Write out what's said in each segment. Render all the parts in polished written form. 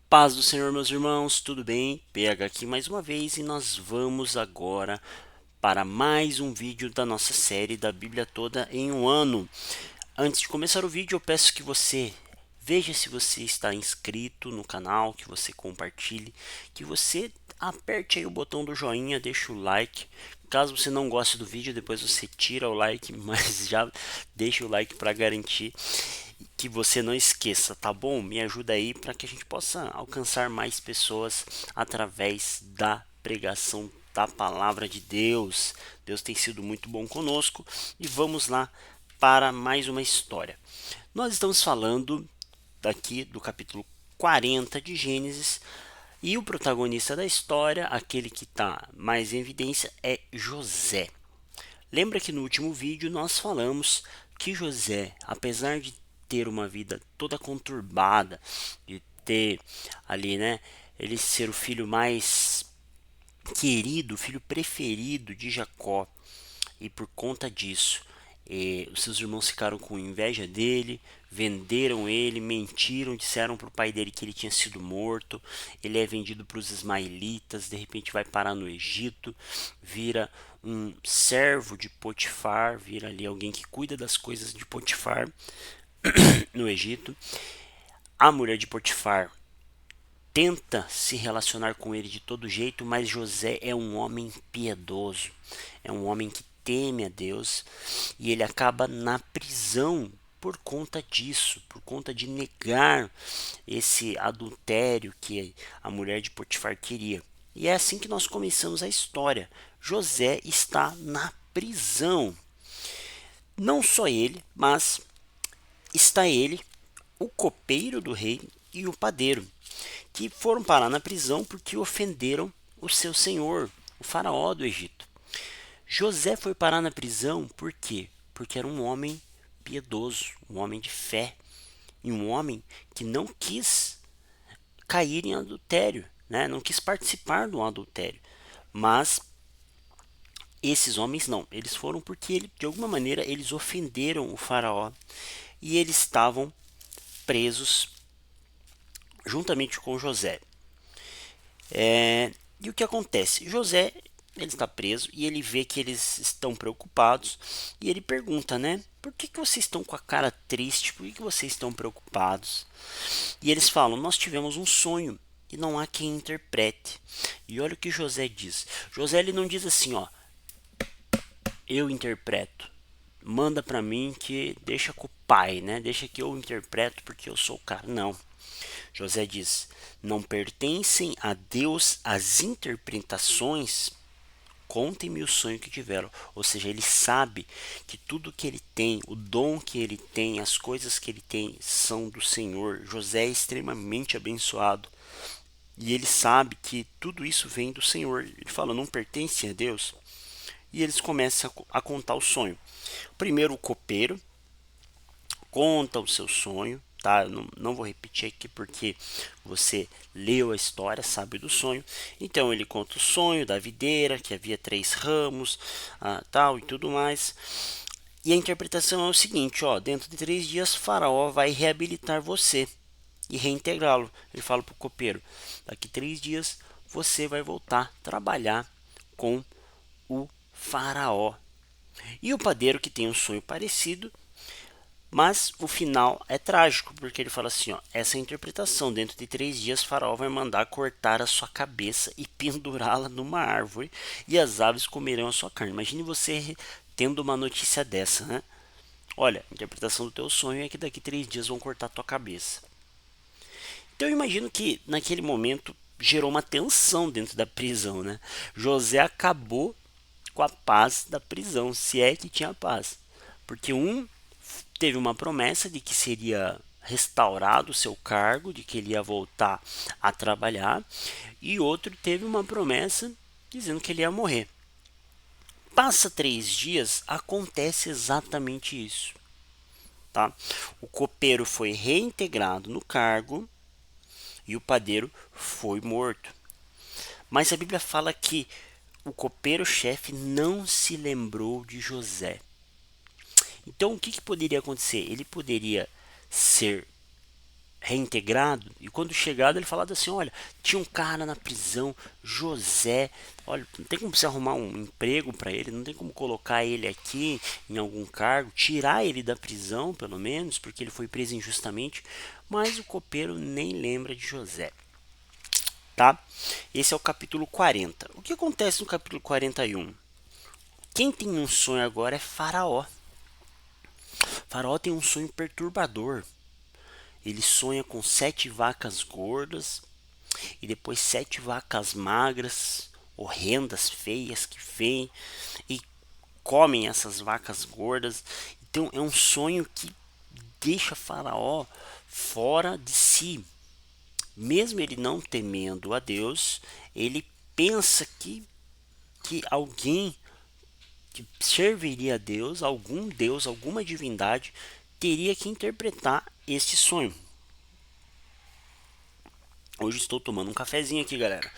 Paz do Senhor, meus irmãos, tudo bem? PH aqui mais uma vez e nós vamos agora para mais um vídeo da nossa série da Bíblia toda em um ano. Antes de começar o vídeo, eu peço que você veja se você está inscrito no canal, que você compartilhe, que você aperte aí o botão do joinha, deixa o like. Caso você não goste do vídeo, depois você tira o like, mas já deixa o like para garantir que você não esqueça, tá bom? Me ajuda aí para que a gente possa alcançar mais pessoas através da pregação da palavra de Deus. Deus tem sido muito bom conosco e vamos lá para mais uma história. Nós estamos falando daqui do capítulo 40 de Gênesis e o protagonista da história, aquele que está mais em evidência, é José. Lembra que no último vídeo nós falamos que José, apesar de ter uma vida toda conturbada, de ter ali, né, ele ser o filho mais querido, o filho preferido de Jacó, e por conta disso, os seus irmãos ficaram com inveja dele, venderam ele, mentiram, disseram para o pai dele que ele tinha sido morto. Ele é vendido para os ismaelitas, de repente vai parar no Egito, vira um servo de Potifar, vira ali alguém que cuida das coisas de Potifar no Egito. A mulher de Potifar tenta se relacionar com ele de todo jeito, mas José é um homem piedoso, é um homem que teme a Deus e ele acaba na prisão por conta disso, por conta de negar esse adultério que a mulher de Potifar queria. E é assim que nós começamos a história. José está na prisão. Não só ele, mas está ele, o copeiro do rei e o padeiro, que foram parar na prisão porque ofenderam o seu senhor, o faraó do Egito. José foi parar na prisão por quê? Porque era um homem piedoso, um homem de fé, e um homem que não quis cair em adultério, né? Não quis participar do adultério. Mas esses homens não, eles foram porque de alguma maneira eles ofenderam o faraó e eles estavam presos juntamente com José. E o que acontece? José, ele está preso e ele vê que eles estão preocupados e ele pergunta, né? Por que vocês estão com a cara triste? Por que vocês estão preocupados? E eles falam, nós tivemos um sonho e não há quem interprete. E olha o que José diz. José ele não diz assim, ó, eu interpreto. Manda para mim que deixa com o pai, né? Deixa que eu interpreto porque eu sou o cara. Não. José diz: não pertencem a Deus as interpretações, contem-me o sonho que tiveram. Ou seja, ele sabe que tudo que ele tem, o dom que ele tem, as coisas que ele tem são do Senhor. José é extremamente abençoado. E ele sabe que tudo isso vem do Senhor. Ele fala, não pertence a Deus. E eles começam a contar o sonho. Primeiro o copeiro conta o seu sonho, tá? Eu não vou repetir aqui porque você leu a história, sabe do sonho. Então ele conta o sonho da videira, que havia 3 ramos, tal e tudo mais. E a interpretação é o seguinte, ó, dentro de 3 dias Faraó vai reabilitar você e reintegrá-lo. Ele fala para o copeiro, daqui 3 dias você vai voltar a trabalhar com o Faraó. E o padeiro que tem um sonho parecido, mas o final é trágico, porque ele fala assim, ó, essa é a interpretação, dentro de 3 dias Faraó vai mandar cortar a sua cabeça e pendurá-la numa árvore, e as aves comerão a sua carne. Imagine você tendo uma notícia dessa, né? Olha, a interpretação do teu sonho é que daqui 3 dias vão cortar a tua cabeça. Então eu imagino que naquele momento gerou uma tensão dentro da prisão, né? José acabou com a paz da prisão, se é que tinha paz. Porque teve uma promessa de que seria restaurado o seu cargo, de que ele ia voltar a trabalhar, e outro teve uma promessa dizendo que ele ia morrer. Passa 3 dias, acontece exatamente isso. Tá? O copeiro foi reintegrado no cargo e o padeiro foi morto. Mas a Bíblia fala que o copeiro-chefe não se lembrou de José. Então o que poderia acontecer? Ele poderia ser reintegrado, e quando chegado ele falava assim, olha, tinha um cara na prisão, José, olha, não tem como você arrumar um emprego para ele, não tem como colocar ele aqui em algum cargo, tirar ele da prisão pelo menos, porque ele foi preso injustamente, mas o copeiro nem lembra de José, tá? Esse é o capítulo 40. O que acontece no capítulo 41? Quem tem um sonho agora é Faraó. Faraó tem um sonho perturbador. Ele sonha com 7 vacas gordas e depois 7 vacas magras, horrendas, feias, que vêm e comem essas vacas gordas. Então é um sonho que deixa Faraó fora de si. Mesmo ele não temendo a Deus, ele pensa que alguém que serviria a Deus, algum Deus, alguma divindade, teria que interpretar este sonho. Hoje estou tomando um cafezinho aqui, galera.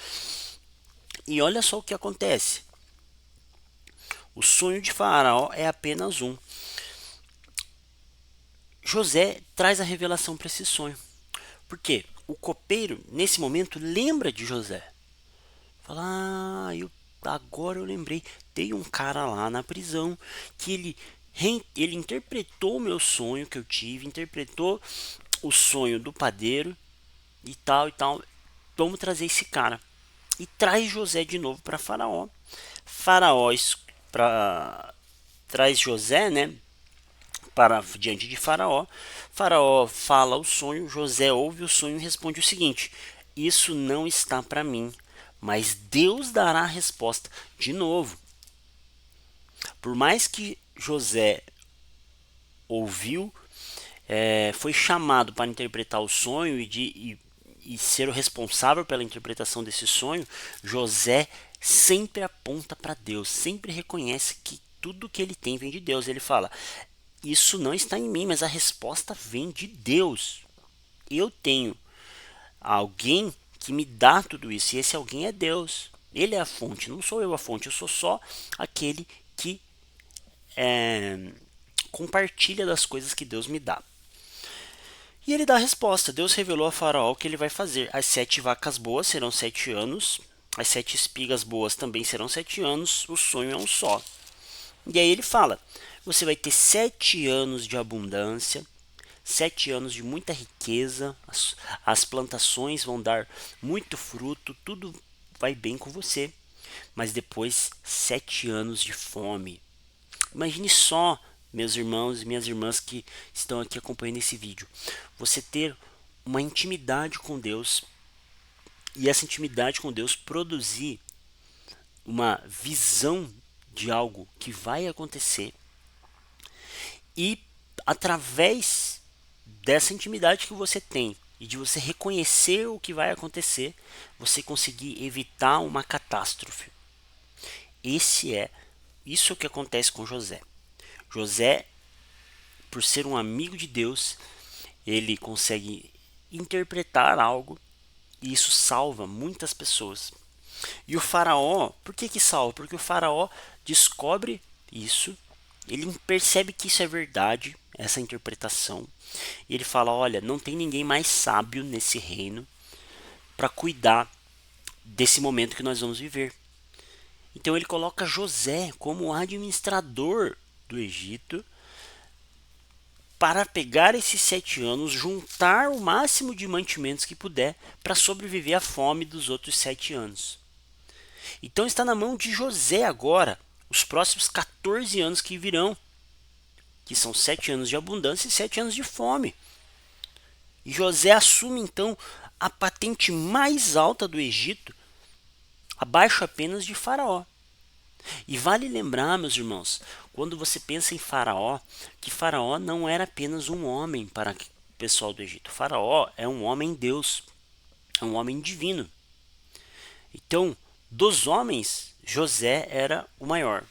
E olha só o que acontece. O sonho de Faraó é apenas um. José traz a revelação para esse sonho. Por quê? O copeiro, nesse momento, lembra de José. Fala, agora eu lembrei. Tem um cara lá na prisão que ele interpretou o meu sonho que eu tive, interpretou o sonho do padeiro e tal e tal. Vamos trazer esse cara. E traz José de novo para Faraó. Faraó traz José, né, para diante de Faraó. Faraó fala o sonho, José ouve o sonho e responde o seguinte: isso não está para mim, mas Deus dará a resposta. De novo, por mais que José ouviu, foi chamado para interpretar o sonho e ser o responsável pela interpretação desse sonho, José sempre aponta para Deus, sempre reconhece que tudo que ele tem vem de Deus. Ele fala: isso não está em mim, mas a resposta vem de Deus. Eu tenho alguém que me dá tudo isso, e esse alguém é Deus. Ele é a fonte, não sou eu a fonte, eu sou só aquele que compartilha das coisas que Deus me dá. E ele dá a resposta. Deus revelou a Faraó o que ele vai fazer. As 7 vacas boas serão 7 anos, as 7 espigas boas também serão 7 anos, o sonho é um só. E aí ele fala: você vai ter 7 anos de abundância, 7 anos de muita riqueza, as plantações vão dar muito fruto, tudo vai bem com você. Mas depois 7 anos de fome. Imagine só, meus irmãos e minhas irmãs que estão aqui acompanhando esse vídeo, você ter uma intimidade com Deus e essa intimidade com Deus produzir uma visão de algo que vai acontecer e através dessa intimidade que você tem e de você reconhecer o que vai acontecer, você conseguir evitar uma catástrofe. Isso que acontece com José. José, por ser um amigo de Deus, ele consegue interpretar algo e isso salva muitas pessoas. E o faraó, por que salva? Porque o faraó descobre isso, ele percebe que isso é verdade, essa interpretação, e ele fala: olha, não tem ninguém mais sábio nesse reino para cuidar desse momento que nós vamos viver. Então ele coloca José como administrador do Egito para pegar esses 7 anos, juntar o máximo de mantimentos que puder para sobreviver à fome dos outros 7 anos. Então está na mão de José agora os próximos 14 anos que virão, que são 7 anos de abundância e 7 anos de fome. E José assume então a patente mais alta do Egito, abaixo apenas de Faraó. E vale lembrar, meus irmãos, quando você pensa em Faraó, que Faraó não era apenas um homem para o pessoal do Egito. Faraó é um homem Deus, é um homem divino. Então, dos homens, José era o maior.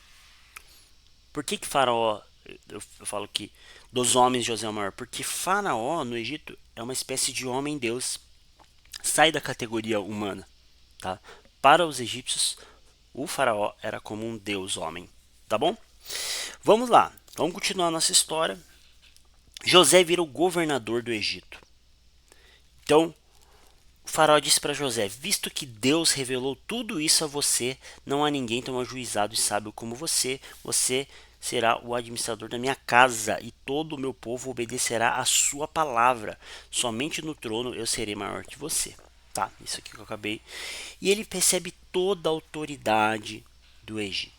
Por que Faraó, eu falo que dos homens José é o maior? Porque Faraó no Egito é uma espécie de homem Deus, sai da categoria humana, tá? Para os egípcios, o faraó era como um deus homem, tá bom? Vamos lá, vamos continuar nossa história. José vira o governador do Egito. Então, o faraó disse para José: visto que Deus revelou tudo isso a você, não há ninguém tão ajuizado e sábio como você. Você será o administrador da minha casa e todo o meu povo obedecerá à sua palavra. Somente no trono eu serei maior que você. Tá, isso aqui que eu acabei. E ele percebe toda a autoridade do Egito.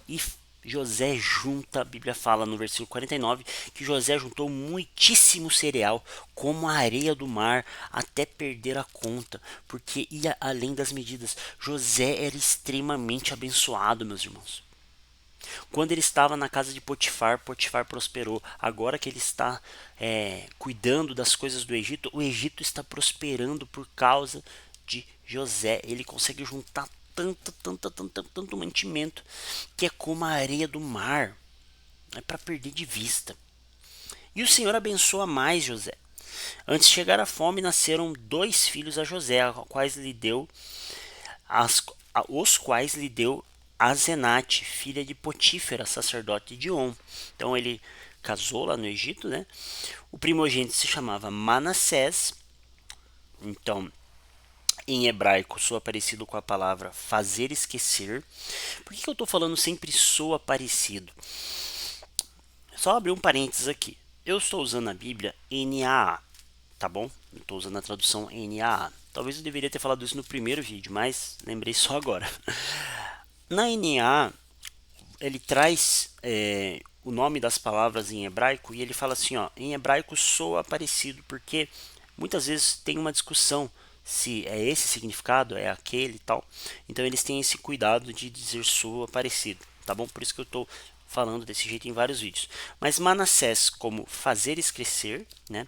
E José junta, a Bíblia fala no versículo 49, que José juntou muitíssimo cereal, como a areia do mar, até perder a conta, porque ia além das medidas. José era extremamente abençoado, meus irmãos. Quando ele estava na casa de Potifar, Potifar prosperou. Agora que ele está cuidando das coisas do Egito, o Egito está prosperando por causa de José. Ele consegue juntar tanto mantimento que é como a areia do mar. É para perder de vista. E o Senhor abençoa mais José. Antes de chegar a fome, nasceram 2 filhos a José, os quais lhe deu Azenate, filha de Potífera, sacerdote de On. Então ele casou lá no Egito, né? O primogênito se chamava Manassés. Então, em hebraico, soa parecido com a palavra fazer esquecer. Por que eu estou falando sempre soa parecido? Só abrir um parênteses aqui. Eu estou usando a Bíblia NAA, tá bom? Eu estou usando a tradução NAA. Talvez eu deveria ter falado isso no primeiro vídeo, mas lembrei só agora. Na NAA, ele traz o nome das palavras em hebraico e ele fala assim, ó, em hebraico soa parecido, porque muitas vezes tem uma discussão se é esse significado, é aquele e tal. Então eles têm esse cuidado de dizer soa parecido, tá bom? Por isso que eu estou falando desse jeito em vários vídeos. Mas Manassés, como fazer esquecer, né?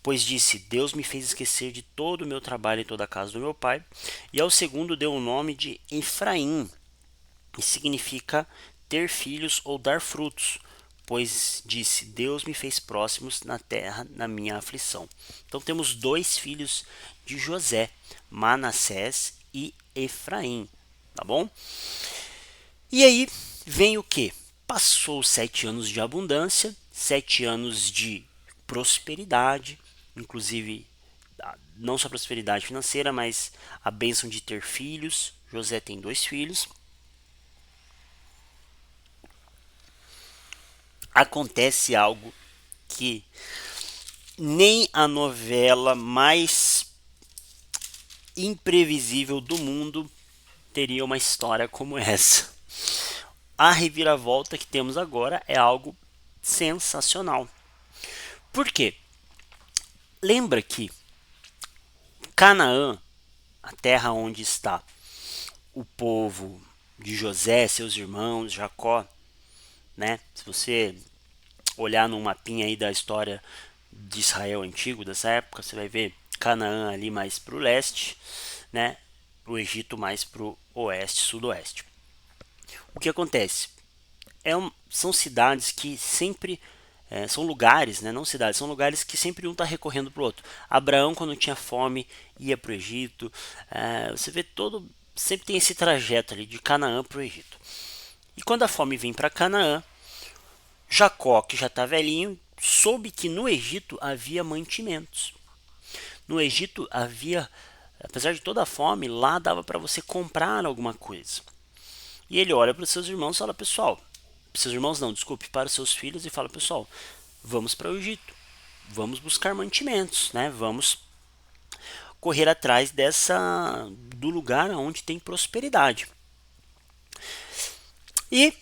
Pois disse, Deus me fez esquecer de todo o meu trabalho em toda a casa do meu pai. E ao segundo deu o nome de Efraim, que significa ter filhos ou dar frutos, pois disse, Deus me fez próximos na terra na minha aflição. Então temos 2 filhos de José, Manassés e Efraim, tá bom? E aí vem o que? Passou 7 anos de abundância, 7 anos de prosperidade, inclusive não só prosperidade financeira, mas a bênção de ter filhos. José tem 2 filhos. Acontece algo que nem a novela mais imprevisível do mundo teria uma história como essa. A reviravolta que temos agora é algo sensacional. Por quê? Lembra que Canaã, a terra onde está o povo de José, seus irmãos, Jacó, né? Se você olhar num mapinha aí da história de Israel antigo, dessa época, você vai ver Canaã ali mais para o leste, né? O Egito mais para o oeste, sudoeste. O que acontece? São cidades que sempre são lugares, né? Não cidades, são lugares que sempre um está recorrendo para o outro. Abraão, quando tinha fome, ia para o Egito. Você vê sempre tem esse trajeto ali de Canaã para o Egito. E quando a fome vem para Canaã, Jacó, que já está velhinho, soube que no Egito havia mantimentos. No Egito havia, apesar de toda a fome, lá dava para você comprar alguma coisa. E ele olha para os seus irmãos e fala, pessoal, seus irmãos não, desculpe, para os seus filhos e fala, pessoal, vamos para o Egito, vamos buscar mantimentos, né? Vamos correr atrás do lugar onde tem prosperidade. E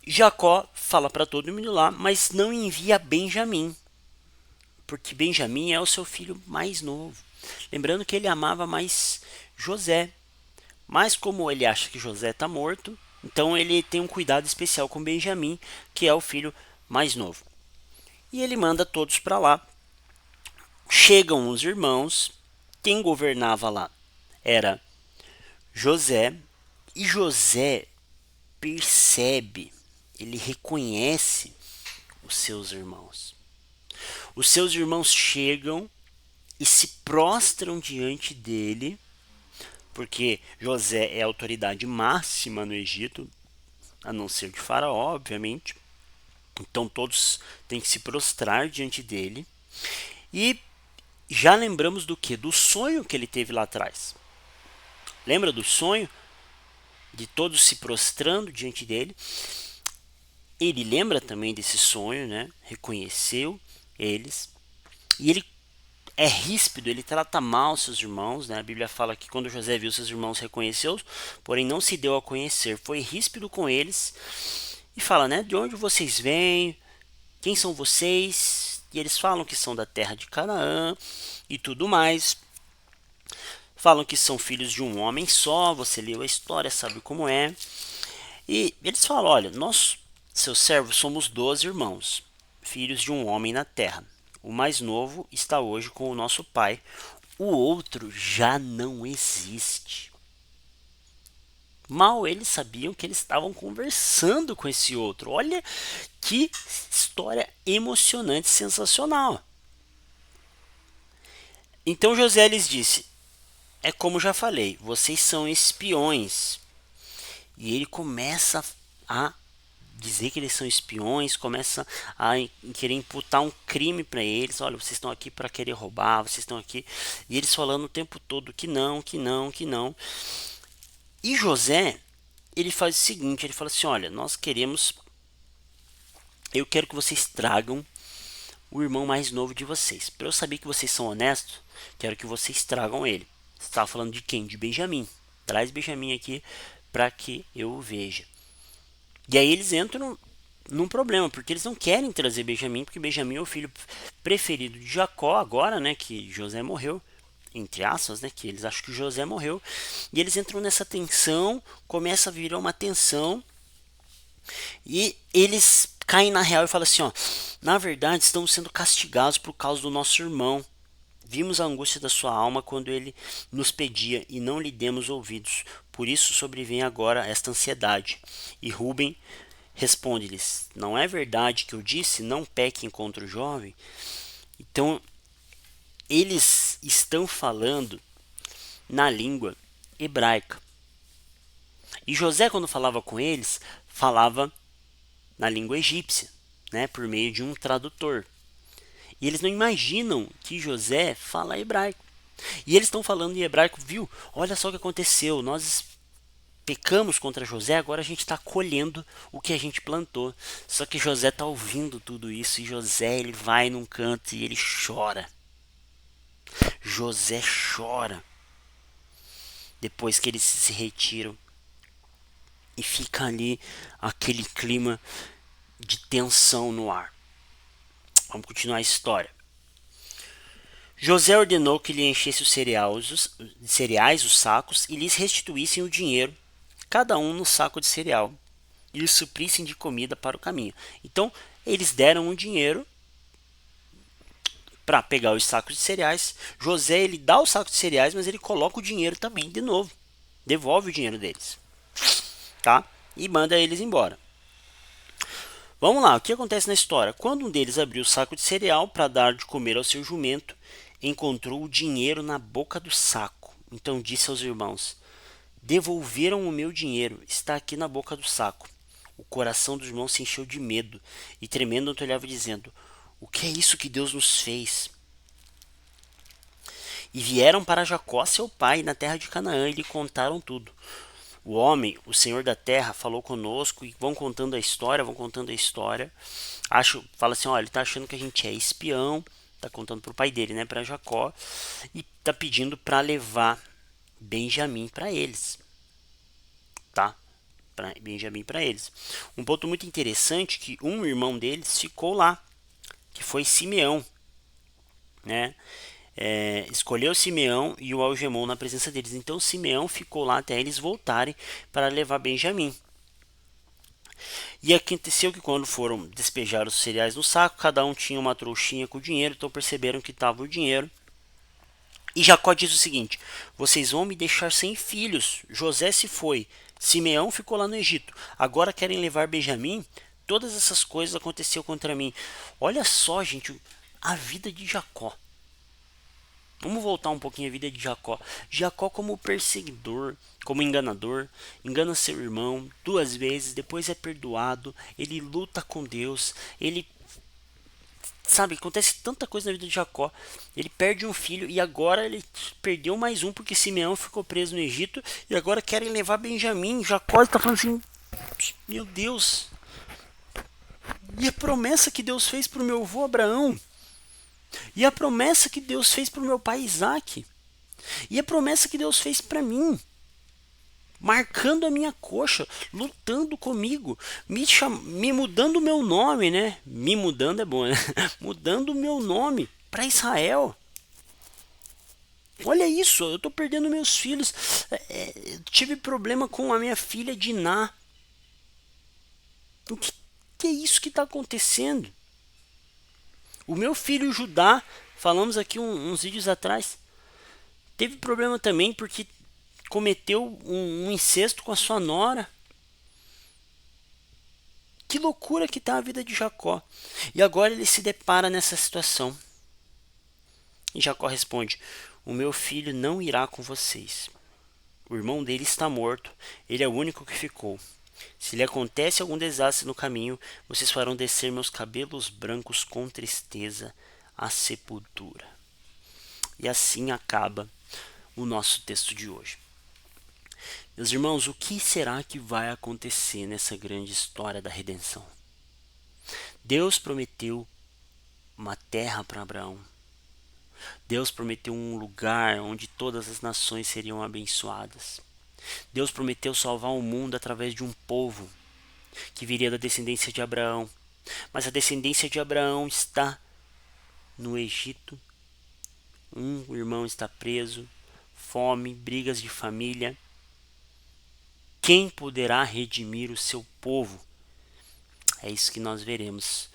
Jacó fala para todo mundo lá, mas não envia Benjamim, porque Benjamim é o seu filho mais novo. Lembrando que ele amava mais José, mas como ele acha que José está morto, então ele tem um cuidado especial com Benjamim, que é o filho mais novo. E ele manda todos para lá. Chegam os irmãos. Quem governava lá era José. E José percebe, ele reconhece os seus irmãos. Os seus irmãos chegam e se prostram diante dele, porque José é a autoridade máxima no Egito, a não ser de Faraó, obviamente. Então todos têm que se prostrar diante dele. E já lembramos do que? Do sonho que ele teve lá atrás. Lembra do sonho? De todos se prostrando diante dele. Ele lembra também desse sonho, né? Reconheceu eles. E ele é ríspido, ele trata mal seus irmãos, né? A Bíblia fala que quando José viu seus irmãos, reconheceu, porém não se deu a conhecer. Foi ríspido com eles e fala, né? De onde vocês vêm? Quem são vocês? E eles falam que são da terra de Canaã e tudo mais. Falam que são filhos de um homem só. Você leu a história, sabe como é. E eles falam, olha, nós, seus servos, somos 12 irmãos, filhos de um homem na terra. O mais novo está hoje com o nosso pai. O outro já não existe. Mal eles sabiam que eles estavam conversando com esse outro. Olha que história emocionante, sensacional. Então José lhes disse: é como já falei, vocês são espiões. E ele começa a dizer que eles são espiões, começa a querer imputar um crime para eles. Olha, vocês estão aqui para querer roubar, vocês estão aqui. E eles falando o tempo todo que não, que não, que não. E José, ele faz o seguinte, ele fala assim, olha, eu quero que vocês tragam o irmão mais novo de vocês. Para eu saber que vocês são honestos, quero que vocês tragam ele. Você estava falando de quem? De Benjamim. Traz Benjamim aqui para que eu o veja. E aí eles entram num problema, porque eles não querem trazer Benjamim, porque Benjamim é o filho preferido de Jacó agora, né, que José morreu, entre aspas, né, que eles acham que José morreu, e eles entram nessa tensão, começa a virar uma tensão, e eles caem na real e falam assim, ó, na verdade estamos sendo castigados por causa do nosso irmão. Vimos a angústia da sua alma quando ele nos pedia e não lhe demos ouvidos. Por isso sobrevém agora esta ansiedade. E Ruben responde-lhes: não é verdade que eu disse, não pequem contra o jovem? Então, eles estão falando na língua hebraica. E José, quando falava com eles, falava na língua egípcia, né, por meio de um tradutor. E eles não imaginam que José fala hebraico. E eles estão falando em hebraico, viu? Olha só o que aconteceu. Nós pecamos contra José, agora a gente está colhendo o que a gente plantou. Só que José está ouvindo tudo isso e José ele vai num canto e ele chora. José chora depois que eles se retiram e fica ali aquele clima de tensão no ar. Vamos continuar a história. José ordenou que lhe enchesse os cereais, os sacos, e lhes restituíssem o dinheiro, cada um no saco de cereal, e os suprissem de comida para o caminho. Então, eles deram o dinheiro para pegar os sacos de cereais. José, ele dá o saco de cereais, mas ele coloca o dinheiro também de novo. Devolve o dinheiro deles, tá? E manda eles embora. Vamos lá, o que acontece na história? Quando um deles abriu o saco de cereal para dar de comer ao seu jumento, encontrou o dinheiro na boca do saco. Então disse aos irmãos: devolveram o meu dinheiro, está aqui na boca do saco. O coração dos irmãos se encheu de medo e tremendo olhava dizendo: o que é isso que Deus nos fez? E vieram para Jacó, seu pai, na terra de Canaã, e lhe contaram tudo. O homem, o Senhor da terra, falou conosco e vão contando a história, vão contando a história. Fala assim, olha, ele tá achando que a gente é espião, tá contando pro pai dele, né, para Jacó, e tá pedindo para levar Benjamim para eles, tá? Para Benjamim para eles. Um ponto muito interessante que um irmão deles ficou lá, que foi Simeão, né? Escolheu Simeão e o algemou na presença deles. Então Simeão ficou lá até eles voltarem para levar Benjamim. E aconteceu que quando foram despejar os cereais no saco, cada um tinha uma trouxinha com o dinheiro, então perceberam que estava o dinheiro. E Jacó diz o seguinte: vocês vão me deixar sem filhos. José se foi, Simeão ficou lá no Egito. Agora querem levar Benjamim? Todas essas coisas aconteceram contra mim. Olha só, gente, a vida de Jacó. Vamos voltar um pouquinho à vida de Jacó. Jacó como perseguidor, como enganador, engana seu irmão 2 vezes, depois é perdoado, ele luta com Deus, ele Sabe, acontece tanta coisa na vida de Jacó. Ele perde um filho e agora ele perdeu mais um porque Simeão ficou preso no Egito e agora querem levar Benjamim. Jacó está falando assim: meu Deus, e a promessa que Deus fez para o meu avô Abraão? E a promessa que Deus fez para o meu pai Isaac? E a promessa que Deus fez para mim? Marcando a minha coxa, lutando comigo, me mudando o meu nome, né? Me mudando é bom, né? Mudando o meu nome para Israel. Olha isso, eu tô perdendo meus filhos. Tive problema com a minha filha Diná. O que é isso que está acontecendo? O meu filho Judá, falamos aqui uns vídeos atrás, teve problema também porque cometeu um incesto com a sua nora. Que loucura que está a vida de Jacó. E agora ele se depara nessa situação. E Jacó responde: o meu filho não irá com vocês. O irmão dele está morto, ele é o único que ficou. Se lhe acontece algum desastre no caminho, vocês farão descer meus cabelos brancos com tristeza à sepultura. E assim acaba o nosso texto de hoje. Meus irmãos, o que será que vai acontecer nessa grande história da redenção? Deus prometeu uma terra para Abraão. Deus prometeu um lugar onde todas as nações seriam abençoadas. Deus prometeu salvar o mundo através de um povo que viria da descendência de Abraão. Mas a descendência de Abraão está no Egito. Um irmão está preso, fome, brigas de família. Quem poderá redimir o seu povo? É isso que nós veremos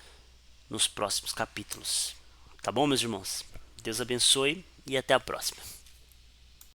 nos próximos capítulos. Tá bom, meus irmãos? Deus abençoe e até a próxima.